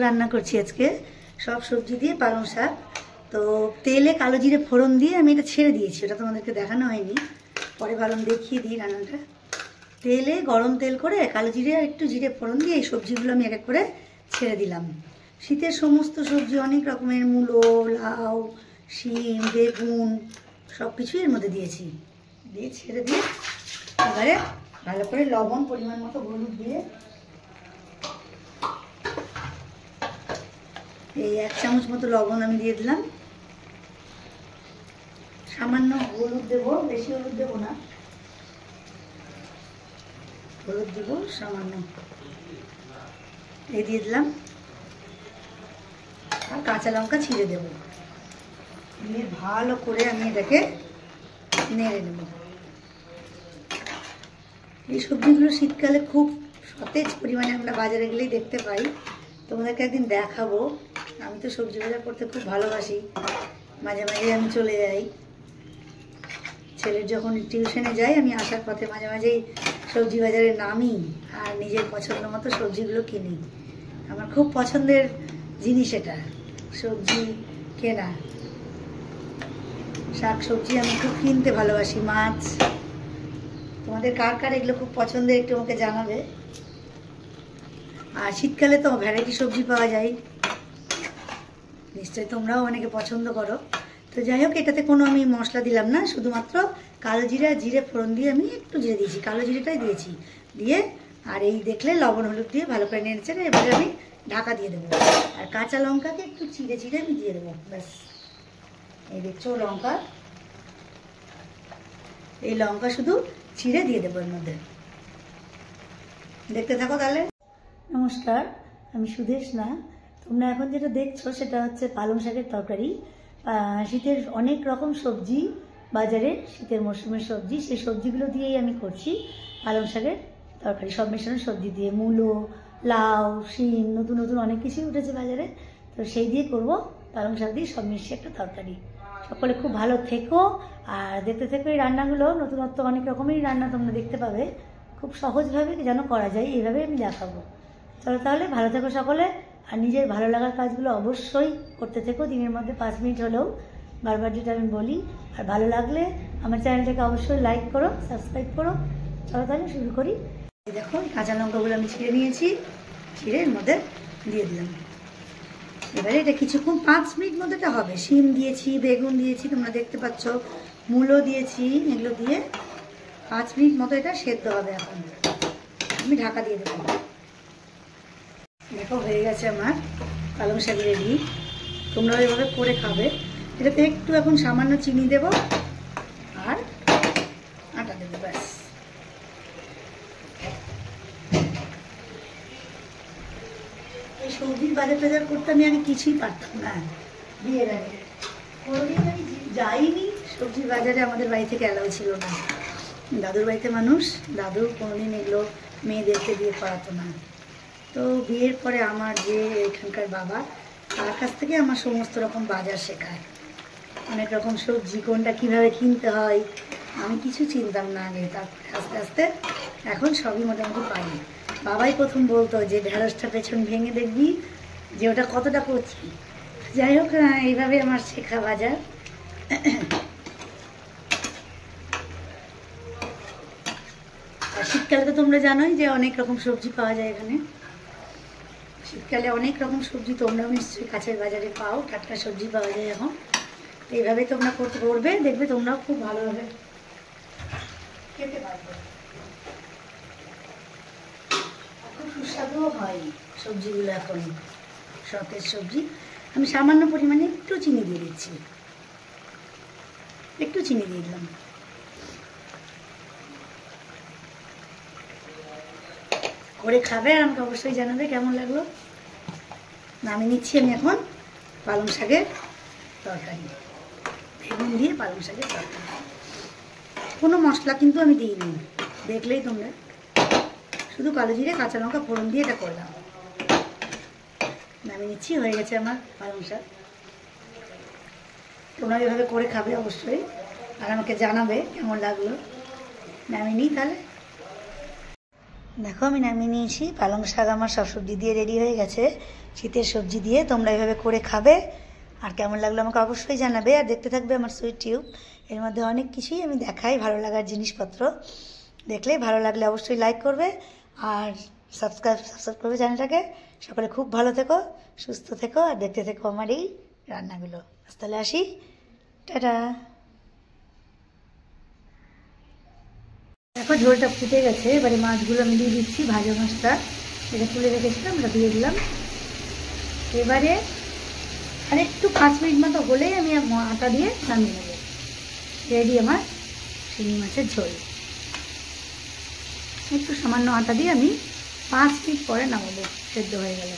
রান্না করছি আজকে সব সবজি দিয়ে পালং শাক। তো তেলে কালো জিরে ফোড়ন দিয়ে আমি এটা ছেড়ে দিয়েছি, ওটা তোমাদেরকে দেখানো হয়নি, পরে ভালো দেখিয়ে দিই রান্নাটা। তেলে গরম তেল করে কালো জিরে আর একটু জিরে ফোড়ন দিয়ে এই সবজিগুলো আমি এক এক করে ছেড়ে দিলাম। শীতের সমস্ত সবজি অনেক রকমের, মূলো, লাউ, শিম, বেগুন সব কিছুই এর মধ্যে দিয়েছি, দিয়ে ছেড়ে দিয়ে এবারে ভালো করে লবণ পরিমাণ মতো হলুদ দিয়ে এই 1 চামচ মতো লবণ আমি দিয়ে দিলাম। সামান্য হলুদ দেবো, বেশি হলুদ দেবো না, হলুদ দেবো সামান্য, এই দিয়ে দিলাম। আর কাঁচা লঙ্কা ছিঁড়ে দেবো, দিয়ে ভালো করে আমি এটাকে নেড়ে নেব। এই সবজিগুলো শীতকালে খুব সতেজ পরিমাণে আমরা বাজারে গেলেই দেখতে পাই, তোমাদেরকে একদিন দেখাবো। আমি তো সবজি বাজার করতে খুব ভালোবাসি, মাঝে মাঝে আমি চলে যাই, ছেলের যখন টিউশনে যাই আমি আসার পথে মাঝে মাঝেই সবজি বাজারে নামি আর নিজের পছন্দ মতো সবজিগুলো কিনি। আমার খুব পছন্দের জিনিস এটা, সবজি কেনা, শাক সবজি আমি খুব কিনতে ভালোবাসি, মাছ। তোমাদের কার কার এগুলো খুব পছন্দের একটু আমাকে জানাবে। আর শীতকালে তো ভ্যারাইটি সবজি পাওয়া যায়, নিশ্চয়ই তোমরাও অনেকে পছন্দ করো। তো যাই হোক, এটাতে কোনো আমি মশলা দিলাম না, শুধুমাত্র কালো জিরা জিরে ফোড়ন দিয়ে আমি একটু জিরে দিয়েছি, কালো জিরেটাই দিয়েছি, দিয়ে আর এই দেখলে লবণ হলুদ দিয়ে ভালো করে নেড়েছে। এবারে আমি ঢাকা দিয়ে দেবো, আর কাঁচা লঙ্কাকে একটু চিড়ে চিড়ে আমি দিয়ে দেবো, ব্যাস। এই দেখছো লঙ্কা, এই লঙ্কা শুধু ছিঁড়ে দিয়ে দেবো এর মধ্যে, দেখতে থাকো তাহলে। নমস্কার, আমি সুদেশনা। তোমরা এখন যেটা দেখছো সেটা হচ্ছে পালং শাকের তরকারি। শীতের অনেক রকম সবজি বাজারে, শীতের মরশুমের সবজি, সেই সবজিগুলো দিয়েই আমি করছি পালং শাকের তরকারি। সব মেশানো সবজি দিয়ে, মূলো, লাউ, শিম, নতুন নতুন অনেক কিছুই উঠেছে বাজারে, তো সেই দিয়ে করব পালং শাক দিয়ে সব মিশিয়ে একটা তরকারি। সকলে খুব ভালো থেকো আর দেখতে থেকো এই রান্নাগুলো। নতুনত্ব অনেক রকমেরই রান্না তোমরা দেখতে পাবে, খুব সহজভাবে যেন করা যায় এইভাবে আমি দেখাবো। চলো তাহলে, ভালো থেকো সকলে, আর নিজের ভালো লাগার কাজগুলো অবশ্যই করতে থেকো, দিনের মধ্যে 5 মিনিট হলেও, বারবার যেটা আমি বলি। আর ভালো লাগলে আমার চ্যানেলটাকে অবশ্যই লাইক করো, সাবস্ক্রাইব করো। চলো তাহলে শুরু করি। দেখো কাঁচা লঙ্কাগুলো আমি ছিঁড়ে নিয়েছি, ছিঁড়ে এর মধ্যে দিয়ে দিলাম। এবারে এটা কিছুক্ষণ 5 মিনিট মধ্যে এটা হবে। শিম দিয়েছি, বেগুন দিয়েছি, তোমরা দেখতে পাচ্ছ, মূলো দিয়েছি, এগুলো দিয়ে 5 মিনিট মতো এটা সেদ্ধ হবে। এখন আমি ঢাকা দিয়ে দেবো। দেখো হয়ে গেছে আমার পালং শাক রেডি। তোমরা এভাবে করে খাবে। এটাতে একটু এখন সামান্য চিনি দেব আর আটা দেবো, ব্যাস। এই সবজির বাজার টাজার করতে আমি আগে কিছুই পারতাম না, বিয়ের আগে কোনোদিন আমি যাইনি সবজির বাজারে, আমাদের বাড়ি থেকে অ্যালাউ ছিল না। দাদুর বাড়িতে মানুষ, দাদু কোনোদিন এগুলো মেয়েদেরকে দিয়ে করাতো না। তো বিয়ের পরে আমার যে এখানকার বাবা, তার কাছ থেকে আমার সমস্ত রকম বাজার শেখায়, অনেক রকম সবজি কোনটা কীভাবে কিনতে হয় আমি কিছু চিনতাম না আগে। তারপরে আস্তে আস্তে এখন সবই মোটামুটি পারি। বাবাই প্রথম বলতো যে ঢেঁড়সটা পেছন ভেঙে দেখবি যে ওটা কতটা করছি। যাই হোক, এইভাবে আমার শেখা বাজার। আর শীতকালে তো তোমরা জানোই যে অনেক রকম সবজি পাওয়া যায় এখানে। শীতকালে অনেক রকম সবজি তোমরাও নিশ্চয়ই কাছের বাজারে পাও, টাটকা সবজি পাওয়া যায় এখন। এইভাবে তোমরা করবে, দেখবে তোমরাও খুব ভালোভাবে খেতে পারবে, খুব সুস্বাদুও হয় সবজিগুলো। এখন সতেজ সবজি। আমি সামান্য পরিমাণে একটু চিনি দিয়ে দিচ্ছি, একটু চিনি দিয়ে দিলাম। করে খাবে আর আমাকে অবশ্যই জানাবে কেমন লাগলো। নামিয়ে নিচ্ছি আমি এখন পালং শাকের তরকারি, বেগুন দিয়ে পালং শাকের তরকারি। কোনো মশলা কিন্তু আমি দিইনি, দেখলেই তোমরা, শুধু কালো জিরে কাঁচা লঙ্কা ফোড়ন দিয়ে এটা করলাম। নামিয়ে নিচ্ছি, হয়ে গেছে আমার পালং শাক। তোমরা এভাবে করে খাবে অবশ্যই, আর আমাকে জানাবে কেমন লাগলো। নামিয়ে নিই তাহলে। দেখো আমি নামিয়ে নিয়েছি, পালং শাক আমার সব সবজি দিয়ে রেডি হয়ে গেছে। শীতের সবজি দিয়ে তোমরা এভাবে করে খাবে, আর কেমন লাগলো আমাকে অবশ্যই জানাবে। আর দেখতে থাকবে আমার সুইট টিউব, এর মধ্যে অনেক কিছুই আমি দেখাই, ভালো লাগার জিনিসপত্র। দেখলে ভালো লাগলে অবশ্যই লাইক করবে আর সাবস্ক্রাইব করবে চ্যানেলটাকে। সকলে খুব ভালো থেকো, সুস্থ থেকো, আর দেখতে থেকো আমার এই রান্নাগুলো। তাহলে আসি, টাটা। দেখো ঝোলটা ফুটে গেছে, এবারে মাছগুলো আমি দিয়ে দিচ্ছি, ভাজা মাছটা এটা তুলে রেখেছিলাম ওটা দিয়ে দিলাম। এবারে আর একটু 5 মিনিট মতো হলেই আমি আটা দিয়ে নামিয়ে নেব। রেডি আমার শিঙি মাছের ঝোল। একটু সামান্য আটা দিয়ে আমি 5 মিনিট পরে নামাবো, সেদ্ধ হয়ে গেলে।